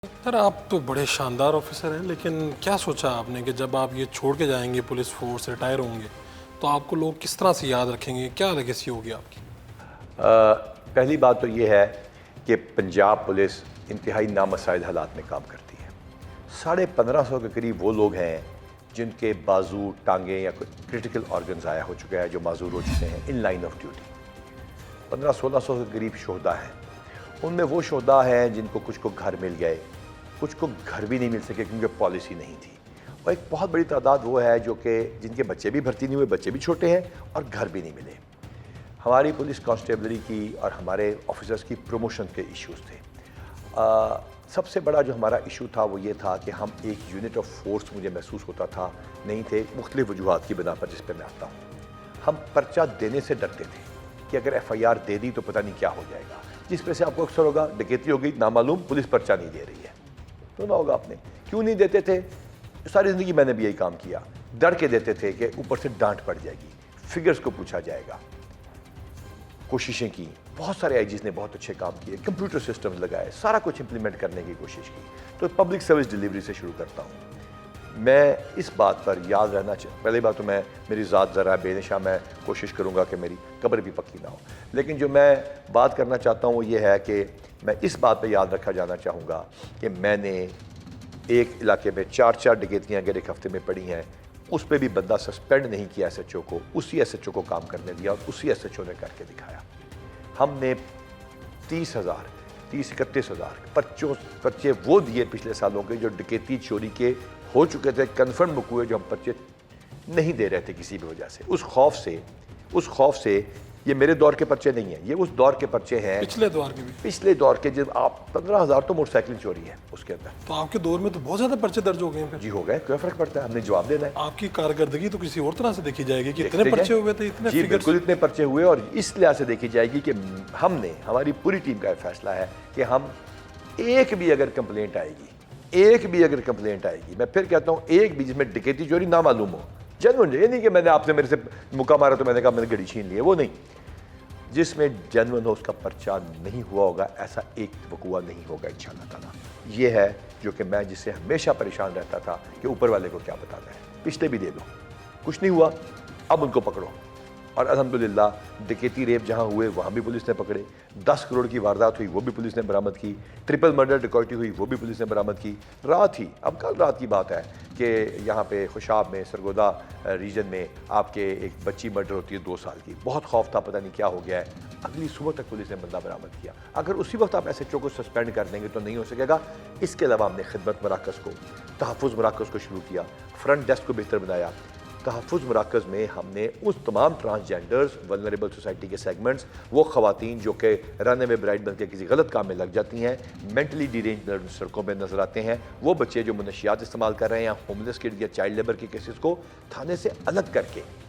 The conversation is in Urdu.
سر آپ تو بڑے شاندار آفیسر ہیں، لیکن کیا سوچا آپ نے کہ جب آپ یہ چھوڑ کے جائیں گے پولیس فورس ریٹائر ہوں گے تو آپ کو لوگ کس طرح سے یاد رکھیں گے؟ کیا لیگیسی ہوگی آپ کی؟ پہلی بات تو یہ ہے کہ پنجاب پولیس انتہائی نامساعد حالات میں کام کرتی ہے۔ 1550 کے قریب وہ لوگ ہیں جن کے بازو، ٹانگیں یا کوئی کرٹیکل آرگن ضائع ہو چکے ہیں، جو معذور ہو چکے ہیں ان لائن آف ڈیوٹی۔ 1500-1600 کے قریب شہداء ہیں۔ ان میں وہ شہداء ہیں جن کو کچھ کو گھر مل گئے، کچھ کو گھر بھی نہیں مل سکے کیونکہ پالیسی نہیں تھی، اور ایک بہت بڑی تعداد وہ ہے جو کہ جن کے بچے بھی بھرتی نہیں ہوئے، بچے بھی چھوٹے ہیں اور گھر بھی نہیں ملے۔ ہماری پولیس کانسٹیبلری کی اور ہمارے آفیسرز کی پروموشن کے ایشوز تھے۔ سب سے بڑا جو ہمارا ایشو تھا وہ یہ تھا کہ ہم ایک یونٹ آف فورس مجھے محسوس ہوتا تھا نہیں تھے، مختلف وجوہات کی بنا پر جس پہ میں آتا ہوں۔ ہم پرچہ دینے سے ڈرتے تھے کہ اگر ایف آئی آر دے دی تو پتہ نہیں کیا ہو جائے گا، جس پہ سے آپ کو اکثر ہوگا ڈکیتی ہو گئی، نامعلوم، پولیس پرچہ نہیں دے رہی ہے۔ سنا ہوگا آپ نے، کیوں نہیں دیتے تھے؟ ساری زندگی میں نے بھی یہی کام کیا، ڈر کے دیتے تھے کہ اوپر سے ڈانٹ پڑ جائے گی، فگرز کو پوچھا جائے گا۔ کوششیں کی، بہت سارے آئی جیز نے بہت اچھے کام کیے، کمپیوٹر سسٹمز لگائے، سارا کچھ امپلیمنٹ کرنے کی کوشش کی۔ تو پبلک سروس ڈیلیوری سے شروع کرتا ہوں۔ میں اس بات پر یاد رہنا پہلی بات تو میری ذات ذرا بے نشاں، میں کوشش کروں گا کہ میری قبر بھی پکی نہ ہو، لیکن جو میں بات کرنا چاہتا ہوں وہ یہ ہے کہ میں اس بات پہ یاد رکھا جانا چاہوں گا کہ میں نے ایک علاقے میں 4 ڈکیتیاں اگر ایک ہفتے میں پڑی ہیں، اس پہ بھی بندہ سسپینڈ نہیں کیا ایس ایچ او کو، اسی ایس ایچ او کو کام کرنے دیا اور اسی ایس ایچ او نے کر کے دکھایا۔ ہم نے 30,000 پرچے وہ دیے پچھلے سالوں کے جو ڈکیتی چوری کے ہو چکے تھے، کنفرم بک ہوئے، جو ہم پرچے نہیں دے رہے تھے کسی بھی وجہ سے، اس خوف سے یہ میرے دور کے پرچے نہیں ہیں، یہ اس دور کے پرچے ہیں، پچھلے دور کے بھی؟ پچھلے دور کے، جب آپ 15,000 تو موٹر سائیکل چوری ہے اس کے اندر۔ تو آپ کے دور میں تو بہت زیادہ پرچے درج ہو گئے ہیں پھر؟ جی ہو گئے، کیا فرق پڑتا ہے، ہم نے جواب دینا ہے۔ آپ کی کارکردگی تو کسی اور طرح سے دیکھی جائے گی کہ اتنے پرچے ہوئے تھے، اتنے جی فگرز؟ بالکل اتنے پرچے ہوئے، اور اس لحاظ سے دیکھی جائے گی کہ ہماری پوری ٹیم کا فیصلہ ہے کہ ہم ایک بھی اگر کمپلینٹ آئے گی، میں پھر کہتا ہوں ایک بھی جس میں ڈکیتی چوری نامعلوم ہو، جنون، یہ نہیں کہ میں نے آپ سے میرے سے مکہ مارا تو میں نے کہا میں نے گھڑی چھین لی ہے، وہ نہیں، جس میں جنون ہو اس کا پرچہ نہیں ہوا ہوگا، ایسا ایک وقوع نہیں ہوگا انشاءاللہ تعالیٰ۔ یہ ہے جو کہ میں جس سے ہمیشہ پریشان رہتا تھا کہ اوپر والے کو کیا بتانا ہے، پچھلے بھی دے دو، کچھ نہیں ہوا، اب ان کو پکڑو۔ اور الحمدللہ ڈکیتی ریپ جہاں ہوئے وہاں بھی پولیس نے پکڑے، 10 کروڑ کی واردات ہوئی وہ بھی پولیس نے برآمد کی، ٹرپل مرڈر ڈکیتی ہوئی وہ بھی پولیس نے برآمد کی۔ کل رات کی بات ہے کہ یہاں پہ خوشاب میں، سرگودا ریجن میں آپ کے ایک بچی مرڈر ہوتی ہے 2 سال کی، بہت خوف تھا، پتہ نہیں کیا ہو گیا ہے، اگلی صبح تک پولیس نے بندہ برآمد کیا۔ اگر اسی وقت آپ ایس ایچ او کو سسپینڈ کر دیں گے تو نہیں ہو سکے گا۔ اس کے علاوہ ہم نے خدمت مراکز کو، تحفظ مراکز کو شروع کیا، فرنٹ ڈیسک کو بہتر بنایا۔ تحفظ مراکز میں ہم نے اس تمام ٹرانسجینڈرز، ولنریبل سوسائٹی کے سیگمنٹس، وہ خواتین جو کہ رن اوے برائڈ بن کے کسی غلط کام میں لگ جاتی ہیں، مینٹلی ڈیرینج سڑکوں پہ نظر آتے ہیں، وہ بچے جو منشیات استعمال کر رہے ہیں، ہوملیس کڈ یا چائلڈ لیبر کے کیسز کو تھانے سے الگ کر کے